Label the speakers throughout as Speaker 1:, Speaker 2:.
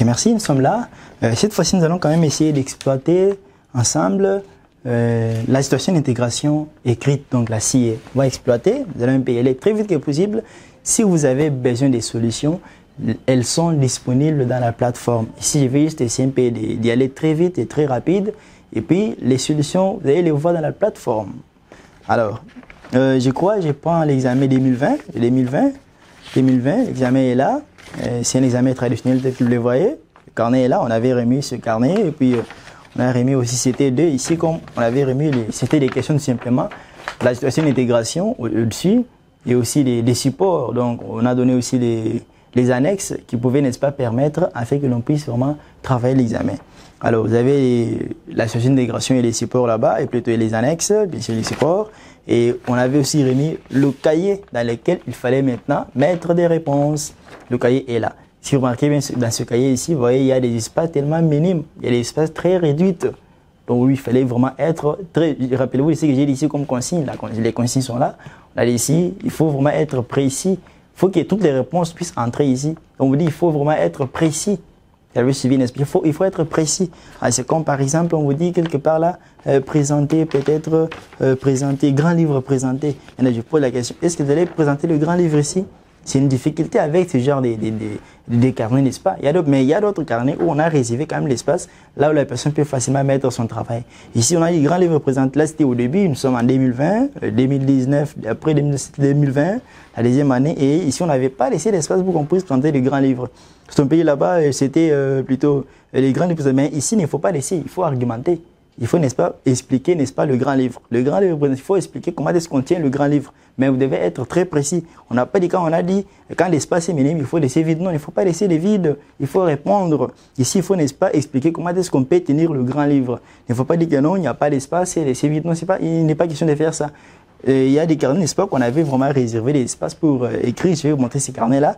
Speaker 1: merci, nous sommes là. Cette fois-ci, nous allons quand même essayer d'exploiter ensemble la situation d'intégration écrite, donc la CIE. On va exploiter, nous allons y aller très vite que possible. Si vous avez besoin des solutions, elles sont disponibles dans la plateforme. Ici, je vais juste essayer d'y aller très vite et très rapide. Et puis, les solutions, vous allez les voir dans la plateforme. Alors, je crois, je prends l'examen 2020. 2020, l'examen est là. C'est un examen traditionnel tel que vous le voyez. Le carnet est là, on avait remis ce carnet et puis on a remis aussi CT2. Ici, comme on avait remis, c'était des questions tout simplement. La situation d'intégration au-dessus et aussi des supports. Donc, on a donné aussi les annexes qui pouvaient, n'est-ce pas, permettre afin que l'on puisse vraiment travailler l'examen. Alors, vous avez la situation d'intégration et les supports là-bas, et plutôt les annexes, bien sûr les supports. Et on avait aussi remis le cahier dans lequel il fallait maintenant mettre des réponses. Le cahier est là. Si vous remarquez bien dans ce cahier ici, vous voyez, il y a des espaces tellement minimes, il y a des espaces très réduits. Donc oui, il fallait vraiment être très... Rappelez-vous ici que j'ai dit ici comme consigne, les consignes sont là. On a dit ici, il faut vraiment être précis. Il faut que toutes les réponses puissent entrer ici. On vous dit, il faut vraiment être précis. Il faut être précis. C'est comme par exemple, on vous dit quelque part là, présenter peut-être, grand livre présenté. Et là, je pose la question, est-ce que vous allez présenter le grand livre ici? C'est une difficulté avec ce genre de carnets, n'est-ce pas? Mais il y a d'autres carnets où on a réservé quand même l'espace, là où la personne peut facilement mettre son travail. Ici, on a dit grand livre présenté. Là, c'était au début, nous sommes en 2020, 2019, après 2020, la deuxième année. Et ici, on n'avait pas laissé l'espace pour qu'on puisse présenter le grand livre. Son pays là-bas, c'était plutôt les grands livres. Mais ici, il ne faut pas laisser, il faut argumenter. Il faut, n'est-ce pas, expliquer, n'est-ce pas, le grand livre. Le grand livre, il faut expliquer comment est-ce qu'on tient le grand livre. Mais vous devez être très précis. On n'a pas dit quand on a dit, quand l'espace est minime, il faut laisser vide. Non, il ne faut pas laisser les vides. Il faut répondre. Ici, il faut, n'est-ce pas, expliquer comment est-ce qu'on peut tenir le grand livre. Il ne faut pas dire que non, il n'y a pas d'espace, c'est laisser vide. Non, il n'est pas question de faire ça. Il y a des carnets, n'est-ce pas, qu'on avait vraiment réservé des espaces pour écrire. Je vais vous montrer ces carnets-là,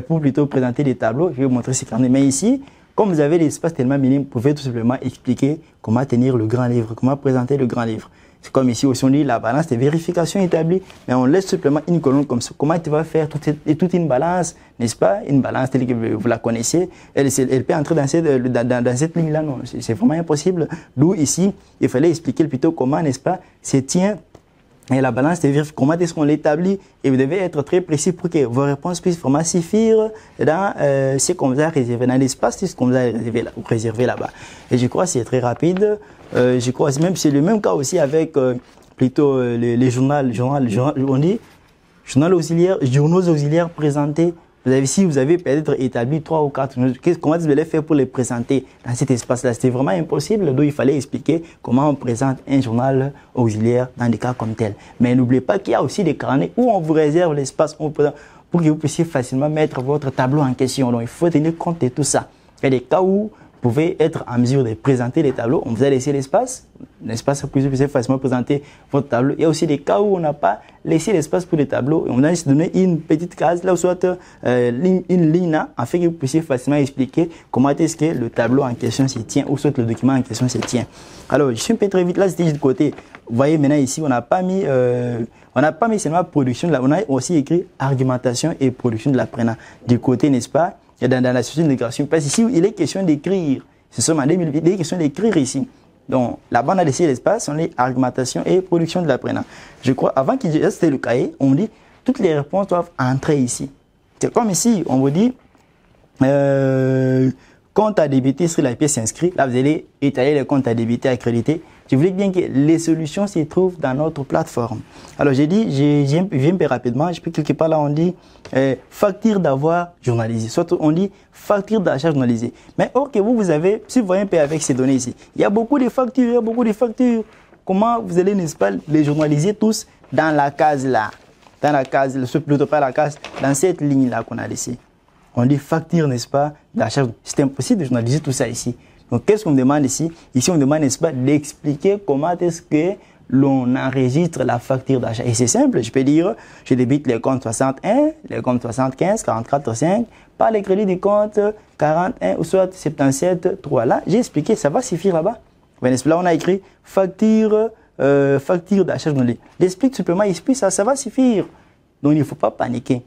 Speaker 1: pour plutôt présenter des tableaux. Je vais vous montrer ces carnets. Mais ici, comme vous avez l'espace tellement minime, vous pouvez tout simplement expliquer comment tenir le grand livre, comment présenter le grand livre. C'est comme ici aussi on dit la balance des vérifications établies, mais on laisse simplement une colonne comme ça. Comment tu vas faire toute une balance, n'est-ce pas? Une balance telle que vous la connaissez, elle peut entrer dans cette ligne-là, non, c'est vraiment impossible. D'où ici, il fallait expliquer plutôt comment, n'est-ce pas, se tient et la balance des vérifications, comment est-ce qu'on l'établit, et vous devez être très précis pour que vos réponses puissent vraiment suffire dans ce qu'on vous a réservé, dans l'espace, ce qu'on vous a réservé là-bas. Et je crois que c'est très rapide. Je crois même c'est le même cas aussi avec plutôt les journaux auxiliaires présentés. Si vous avez peut-être établi 3 ou 4, comment vous allez faire pour les présenter dans cet espace-là? C'était vraiment impossible, donc il fallait expliquer comment on présente un journal auxiliaire dans des cas comme tel. Mais n'oubliez pas qu'il y a aussi des carnets où on vous réserve l'espace pour que vous puissiez facilement mettre votre tableau en question. Donc il faut tenir compte de tout ça. Il y a des cas où vous pouvez être en mesure de présenter les tableaux, on vous a laissé l'espace pour que vous puissiez facilement présenter votre tableau. Il y a aussi des cas où on n'a pas laissé l'espace pour les tableaux, et on a juste donné une petite case, là où soit une ligne là, afin que vous puissiez facilement expliquer comment est-ce que le tableau en question se tient, ou soit le document en question se tient. Alors, je suis un peu très vite, là c'était juste de côté. Vous voyez maintenant ici, on n'a pas mis seulement production, on a aussi écrit argumentation et production de l'apprenant. Du côté, n'est-ce pas? Et dans la situation d'intégration, parce qu'ici, il est question d'écrire. Ce sont en 2008, il est question d'écrire ici. Donc, là-bas, on a laissé l'espace, on est argumentation et production de l'apprenant. Je crois, avant qu'il reste le cahier, on dit, toutes les réponses doivent entrer ici. C'est comme ici, on vous dit, compte à débiter sur la pièce inscrite. Là, vous allez étaler les comptes à débiter accrédités. Je voulais bien que les solutions s'y trouvent dans notre plateforme. Alors, j'ai dit, je viens un peu rapidement. Je peux quelque part là, on dit facture d'avoir journalisé. Soit on dit facture d'achat journalisé. Mais ok, vous avez, si vous voyez un peu avec ces données ici, il y a beaucoup de factures, Comment vous allez, n'est-ce pas, les journaliser tous dans la case là? Dans la case, plutôt pas la case, dans cette ligne là qu'on a laissée. On dit facture, n'est-ce pas, d'achat. C'est impossible de journaliser tout ça ici. Donc, qu'est-ce qu'on me demande ici? Ici, on me demande, n'est-ce pas, d'expliquer comment est-ce que l'on enregistre la facture d'achat. Et c'est simple, je peux dire, je débite les comptes 61, les comptes 75, 44, 5, par les crédits du compte 41 ou soit 77, 3. Là, j'ai expliqué, ça va suffire là-bas. Là, on a écrit facture d'achat journalier. J'explique simplement, ça va suffire. Donc, il ne faut pas paniquer.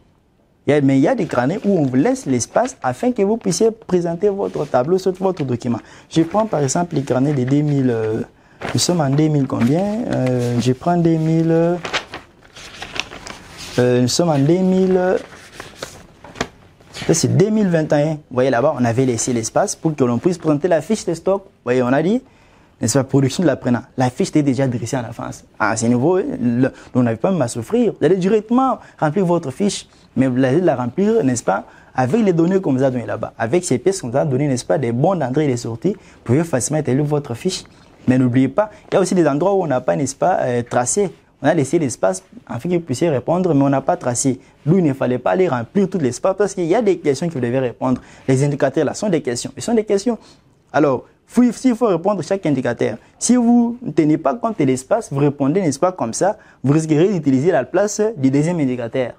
Speaker 1: Mais il y a des carnets où on vous laisse l'espace afin que vous puissiez présenter votre tableau sur votre document. Je prends par exemple les carnets de 2000, nous sommes en 2000 combien je prends 2000, nous sommes en 2000, c'est 2021. Vous voyez là-bas, on avait laissé l'espace pour que l'on puisse présenter la fiche de stock. Vous voyez, on a dit, n'est-ce pas, production de l'apprenant. La fiche était déjà dressée en avance. À ce niveau, on n'avait pas même à souffrir. Vous allez directement remplir votre fiche, mais vous allez la remplir, n'est-ce pas, avec les données qu'on vous a données là-bas. Avec ces pièces qu'on vous a données, n'est-ce pas, des bons d'entrée et des sorties, vous pouvez facilement établir votre fiche. Mais n'oubliez pas, il y a aussi des endroits où on n'a pas, n'est-ce pas, tracé. On a laissé l'espace afin que vous puissiez répondre, mais on n'a pas tracé. D'où il ne fallait pas aller remplir tout l'espace parce qu'il y a des questions que vous devez répondre. Les indicateurs là sont des questions. Ils sont des questions. Alors, s'il faut répondre à chaque indicateur, si vous ne tenez pas compte de l'espace, vous répondez, n'est-ce pas, comme ça, vous risquerez d'utiliser la place du deuxième indicateur.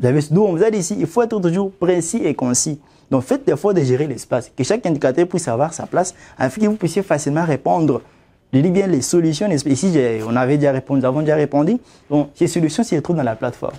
Speaker 1: D'où on vous a dit ici, il faut être toujours précis et concis. Donc, faites l'effort de gérer l'espace, que chaque indicateur puisse avoir sa place afin que vous puissiez facilement répondre. Je dis bien les solutions, ici on avait déjà répondu, nous avons déjà répondu. Donc, ces solutions se retrouvent dans la plateforme.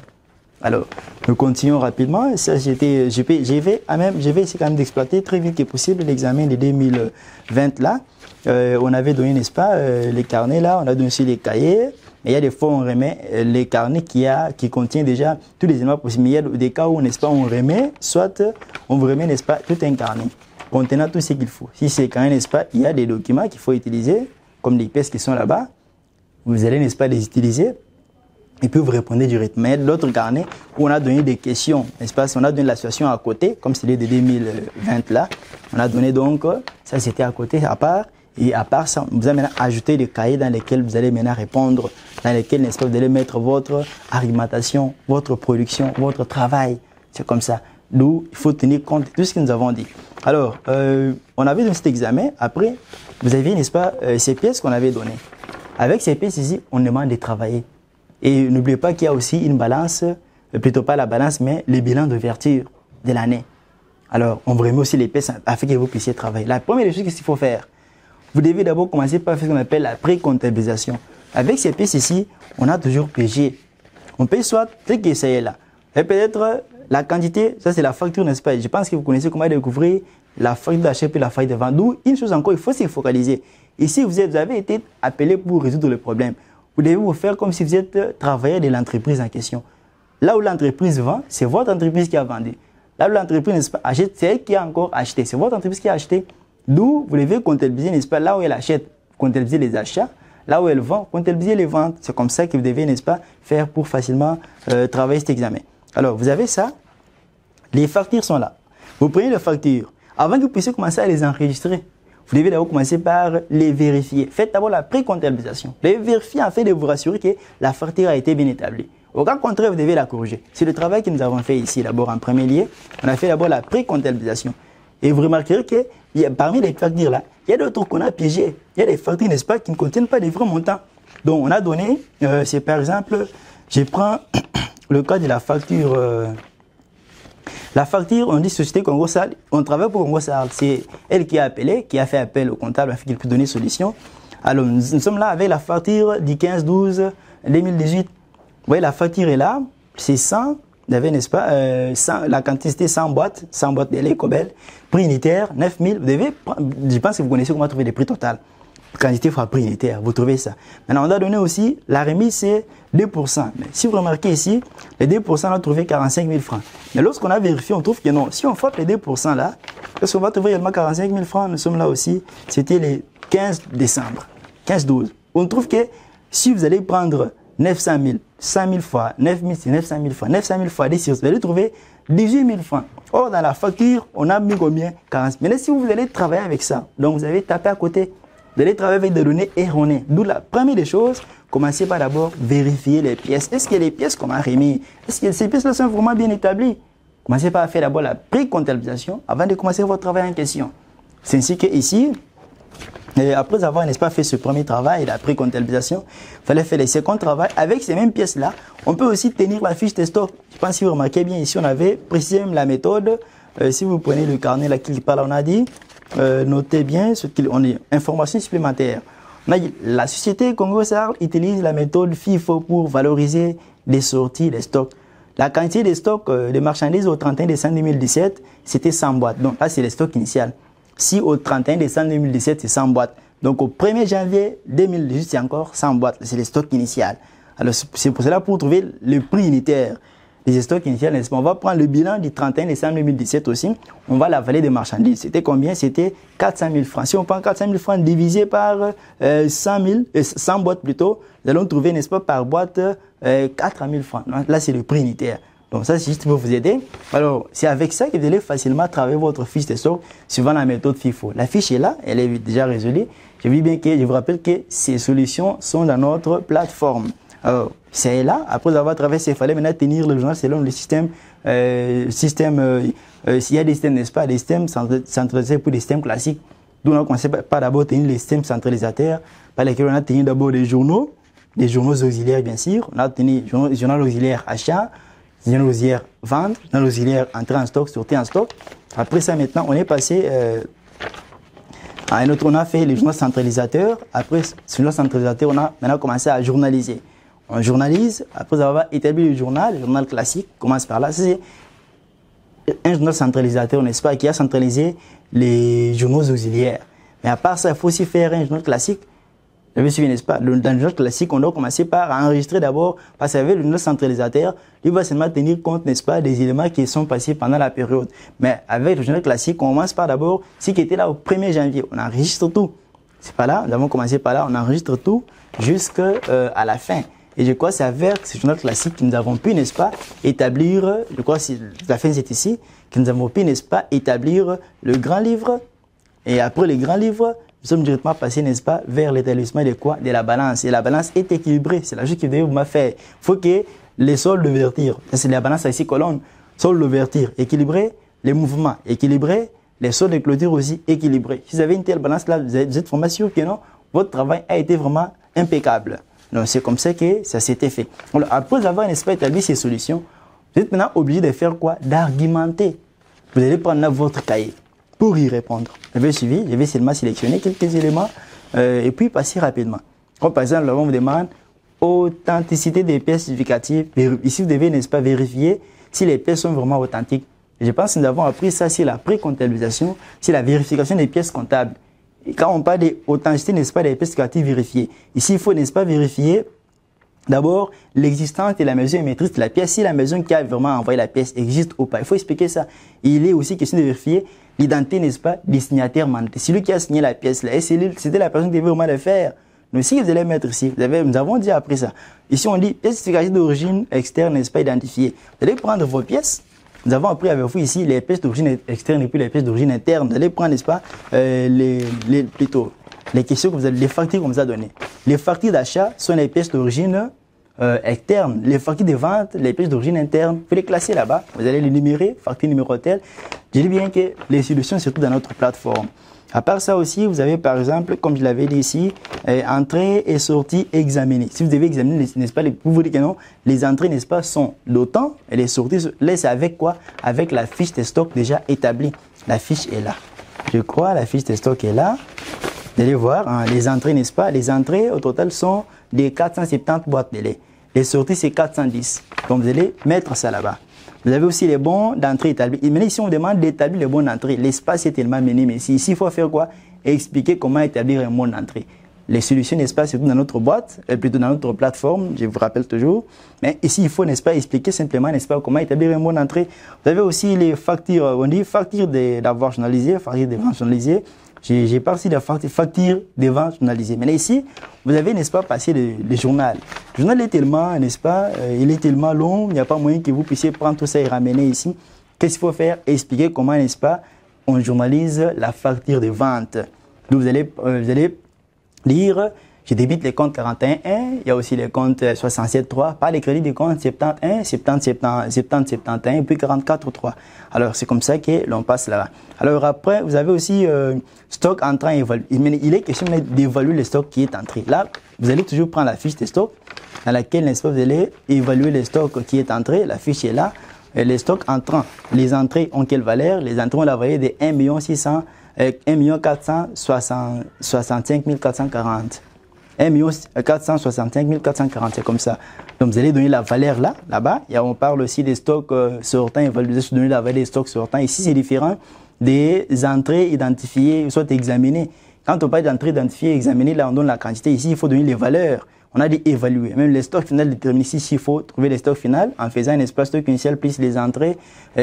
Speaker 1: Alors, nous continuons rapidement. Ça, je vais essayer quand même d'exploiter très vite que possible l'examen de 2020 là. On avait donné, n'est-ce pas, les carnets là, on a donné aussi les cahiers. Mais il y a des fois on remet les carnets qui contiennent déjà tous les éléments possibles. Mais il y a des cas où, n'est-ce pas, on remet, soit on vous remet, n'est-ce pas, tout un carnet contenant tout ce qu'il faut. Si c'est carnet, n'est-ce pas, il y a des documents qu'il faut utiliser, comme les pièces qui sont là-bas. Vous allez, n'est-ce pas, les utiliser. Et puis vous répondez directement. Mais l'autre carnet où on a donné des questions, n'est-ce pas? On a donné la situation à côté, comme celui de 2020 là. On a donné donc, ça c'était à côté, à part. Et à part ça, vous allez maintenant ajouter des cahiers dans lesquels vous allez maintenant répondre, dans lesquels, n'est-ce pas, vous allez mettre votre argumentation, votre production, votre travail. C'est comme ça. D'où il faut tenir compte de tout ce que nous avons dit. Alors, on avait donné cet examen. Après, vous aviez, n'est-ce pas, ces pièces qu'on avait données. Avec ces pièces ici, on demande de travailler. Et n'oubliez pas qu'il y a aussi une balance, plutôt pas la balance, mais le bilan d'ouverture de l'année. Alors, on vous remet aussi les pièces afin que vous puissiez travailler. La première des choses qu'il faut faire, vous devez d'abord commencer par faire ce qu'on appelle la pré-comptabilisation. Avec ces pièces ici, on a toujours payé. On paye soit tel que ça est là. Et peut-être la quantité, ça c'est la facture, n'est-ce pas? Je pense que vous connaissez comment découvrir la facture d'achat et la facture de vente. D'où une chose encore, il faut se focaliser. Ici, vous avez été appelé pour résoudre le problème. Vous devez vous faire comme si vous êtes travailleur de l'entreprise en question. Là où l'entreprise vend, c'est votre entreprise qui a vendu. Là où l'entreprise, n'est-ce pas, achète, c'est elle qui a encore acheté. C'est votre entreprise qui a acheté. D'où vous devez comptabiliser, n'est-ce pas, là où elle achète, comptabiliser les achats. Là où elle vend, comptabiliser les ventes. C'est comme ça que vous devez, n'est-ce pas, faire pour facilement travailler cet examen. Alors, vous avez ça. Les factures sont là. Vous prenez les factures. Avant que vous puissiez commencer à les enregistrer, vous devez d'abord commencer par les vérifier. Faites d'abord la pré-comptabilisation. Les vérifier afin de vous rassurer que la facture a été bien établie. Au cas contraire, vous devez la corriger. C'est le travail que nous avons fait ici d'abord en premier lieu. On a fait d'abord la pré-comptabilisation. Et vous remarquerez que parmi les factures là, il y a d'autres qu'on a piégées. Il y a des factures, n'est-ce pas, qui ne contiennent pas des vrais montants. Donc on a donné, c'est par exemple, je prends le cas de la facture. La facture, on dit Société Congo Sal, on travaille pour Congo Sal. C'est elle qui a appelé, qui a fait appel au comptable afin qu'il puisse donner solution. Alors nous sommes là avec la facture du 15-12-2018. Vous voyez, la facture est là, c'est 100. Vous avez, n'est-ce pas, la quantité c'était 100 boîtes de lait Cobel, prix unitaire, 9000. Vous devez, je pense que vous connaissez comment trouver les prix total. Quantité fois prix unitaire, vous trouvez ça. Maintenant, on a donné aussi, la remise c'est 2%. Mais si vous remarquez ici, les 2%, on a trouvé 45 000 francs. Mais lorsqu'on a vérifié, on trouve que non. Si on frappe les 2% là, parce qu'on va trouver également 45 000 francs, nous sommes là aussi, c'était le 15 décembre, 15-12. On trouve que si vous allez prendre 900 000, 100 000 fois, 9 000, c'est 900 000 fois, 900 000 fois 10, vous allez trouver 18 000 francs. Or, dans la facture, on a mis combien? 40 000. Mais si vous allez travailler avec ça, donc vous avez tapé à côté, vous allez travailler avec des données erronées. D'où la première des choses, commencez par d'abord vérifier les pièces. Est-ce que les pièces qu'on a remis, est-ce que ces pièces-là sont vraiment bien établies? Commencez par faire d'abord la pré-comptabilisation avant de commencer votre travail en question. C'est ainsi que ici, après avoir, n'est-ce pas, fait ce premier travail, la pré-comptabilisation, il fallait faire les seconds travail. Avec ces mêmes pièces-là, on peut aussi tenir la fiche de stock. Je pense que si vous remarquez bien, ici, on avait précisé même la méthode. Si vous prenez le carnet là qui parle, on a dit, notez bien ce qu'on est, information supplémentaire. On a dit, la société Congo Sal utilise la méthode FIFO pour valoriser les sorties, les stocks. La quantité de stock de marchandises au 31 décembre 2017, c'était 100 boîtes. Donc là, c'est le stock initial. Si au 31 décembre 2017, c'est 100 boîtes. Donc au 1er janvier 2018, c'est encore 100 boîtes. C'est le stock initial. Alors c'est pour cela, pour trouver le prix unitaire des stocks initiaux, n'est-ce pas, on va prendre le bilan du 31 décembre 2017 aussi. On va la vallée des marchandises. C'était combien? C'était 400 000 francs. Si on prend 400 000 francs divisé par 100 boîtes plutôt, nous allons trouver, n'est-ce pas, par boîte 4 000 francs. Là, c'est le prix unitaire. Donc ça, c'est juste pour vous aider. Alors, c'est avec ça que vous allez facilement travailler votre fiche de stock suivant la méthode FIFO. La fiche est là, elle est déjà résolue. Je vous rappelle que ces solutions sont dans notre plateforme. Alors, c'est là, après avoir traversé, il fallait maintenant tenir le journal selon le système. S'il y a des systèmes, n'est-ce pas, des systèmes centralisés pour des systèmes classiques. D'où on a commencé par d'abord tenir les systèmes centralisateurs, par lesquels on a tenu d'abord des journaux auxiliaires, bien sûr. On a tenu journal auxiliaire achat, journal auxiliaire vente, journal auxiliaire entrée en stock, sortie en stock. Après ça, maintenant, on est passé à un autre, on a fait les journaux centralisateurs. Après ce journal centralisateur, on a maintenant commencé à journaliser. On journalise, après avoir établi le journal classique, commence par là. C'est un journal centralisateur, n'est-ce pas, qui a centralisé les journaux auxiliaires. Mais à part ça, il faut aussi faire un journal classique. Vous avez suivi, n'est-ce pas? Dans le journal classique, on doit commencer par enregistrer d'abord, parce qu'avec le journal centralisateur, il va seulement tenir compte, n'est-ce pas, des éléments qui sont passés pendant la période. Mais avec le journal classique, on commence par d'abord ce qui était là au 1er janvier. On enregistre tout. C'est pas là, nous avons commencé par là, on enregistre tout jusqu'à la fin. Et je crois que c'est avec ce journal classique que nous avons pu, n'est-ce pas, établir, je crois que la fin c'est ici, que nous avons pu, n'est-ce pas, établir le grand livre. Et après le grand livre, nous sommes directement passés, n'est-ce pas, vers l'établissement de quoi? De la balance. Et la balance est équilibrée. C'est la chose que vous devez faire. Il faut que les soldes d'ouverture, c'est la balance à 6 colonnes, soldes d'ouverture équilibrés, les mouvements équilibrés, les soldes de clôture aussi équilibrés. Si vous avez une telle balance là, vous êtes vraiment sûr que non, votre travail a été vraiment impeccable. Donc, c'est comme ça que ça s'était fait. Alors, après avoir, n'est-ce pas, établi ces solutions, vous êtes maintenant obligé de faire quoi? D'argumenter. Vous allez prendre là votre cahier pour y répondre. Je vais seulement sélectionner quelques éléments et puis passer rapidement. Comme par exemple, là, on vous demande authenticité des pièces justificatives. Ici, vous devez, n'est-ce pas, vérifier si les pièces sont vraiment authentiques. Je pense que nous avons appris ça, c'est la pré-comptabilisation, c'est la vérification des pièces comptables. Et quand on parle d'authenticité, n'est-ce pas, des pièces justificatives vérifiées. Ici, il faut, n'est-ce pas, vérifier d'abord l'existence et la mesure maîtrise de la pièce. Si la maison qui a vraiment envoyé la pièce existe ou pas, il faut expliquer ça. Il est aussi question de vérifier l'identité, n'est-ce pas, des signataires mandatés. Celui qui a signé la pièce là, c'était la personne qui devait vraiment le faire. Mais si vous allez mettre ici, nous avons dit après ça. Ici, on dit pièce justificative d'origine externe, n'est-ce pas, identifiée. Vous allez prendre vos pièces. Nous avons appris avec vous ici les pièces d'origine externe et puis les pièces d'origine interne. Vous allez prendre, n'est-ce pas, les questions que vous avez, les factures qu'on vous a données. Les factures d'achat sont les pièces d'origine externe. Les factures de vente, les pièces d'origine interne. Vous les classer là-bas. Vous allez les numérer, facture numéro tel. Je dis bien que les solutions, surtout dans notre plateforme. À part ça aussi, vous avez par exemple, comme je l'avais dit ici, entrée et sortie examinées. Si vous devez examiner, n'est-ce pas, vous vous dites que non, les entrées, n'est-ce pas, sont d'autant et les sorties, là, c'est avec quoi? Avec la fiche de stock déjà établie. La fiche est là. Je crois, la fiche de stock est là. Vous allez voir, hein, les entrées, n'est-ce pas? Les entrées, au total, sont des 470 boîtes de lait. Les sorties, c'est 410. Donc, vous allez mettre ça là-bas. Vous avez aussi les bons d'entrée établis. Et maintenant, ici, on vous demande d'établir les bons d'entrée. L'espace est tellement mené, mais ici, il faut faire quoi? Expliquer comment établir un bon d'entrée. Les solutions, n'est-ce pas, surtout dans notre boîte, plutôt dans notre plateforme, je vous rappelle toujours. Mais ici, il faut, n'est-ce pas, expliquer simplement, n'est-ce pas, comment établir un bon d'entrée. Vous avez aussi les factures, on dit factures d'avoir journalisé, factures de vente journalisées. J'ai parti de la facture des ventes journalisées. Mais là, ici, vous avez, n'est-ce pas, passé le journal. Le journal est tellement, n'est-ce pas, il est tellement long, il n'y a pas moyen que vous puissiez prendre tout ça et ramener ici. Qu'est-ce qu'il faut faire? Expliquer comment, n'est-ce pas, on journalise la facture de vente. Donc, vous allez lire, je débite les comptes 41.1, il y a aussi les comptes 67.3, pas les crédits des comptes 71, 71, et puis 44.3. Alors, c'est comme ça que l'on passe là-bas. Alors, après, vous avez aussi stock entrant et évalué. Il est question d'évaluer le stock qui est entré. Là, vous allez toujours prendre la fiche de stock dans laquelle, n'est-ce pas, vous allez évaluer le stock qui est entré. La fiche est là. Et les stocks entrants, les entrées ont quelle valeur? Les entrées ont la valeur de 1 465 440. 1 465 440, comme ça. Donc, vous allez donner la valeur là-bas. Et on parle aussi des stocks sortants, vous allez donner la valeur des stocks sortants. Ici, c'est différent des entrées identifiées, soit examinées. Quand on parle d'entrées identifiées, examinées, là, on donne la quantité. Ici, il faut donner les valeurs. On a dit évaluer. Même les stocks finaux déterminés ici, il faut trouver les stocks finaux en faisant un espace stock initial plus les entrées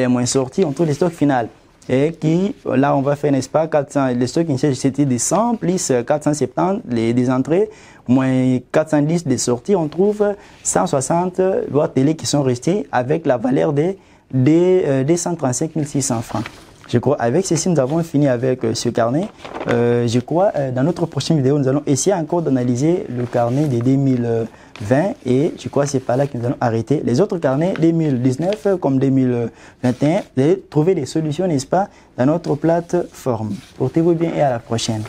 Speaker 1: moins sorties. On trouve les stocks finaux. Et qui, là, on va faire, n'est-ce pas, 400, les stocks initiaux, c'était des 100 plus 470, des entrées, moins 410 des sorties. On trouve 160 boîtes télé qui sont restées avec la valeur des 135 600 francs. Je crois, avec ceci, nous avons fini avec ce carnet. Je crois, dans notre prochaine vidéo, nous allons essayer encore d'analyser le carnet de 2020 et je crois que c'est par là que nous allons arrêter. Les autres carnets 2019 comme 2021, vous allez trouver des solutions, n'est-ce pas, dans notre plateforme. Portez-vous bien et à la prochaine.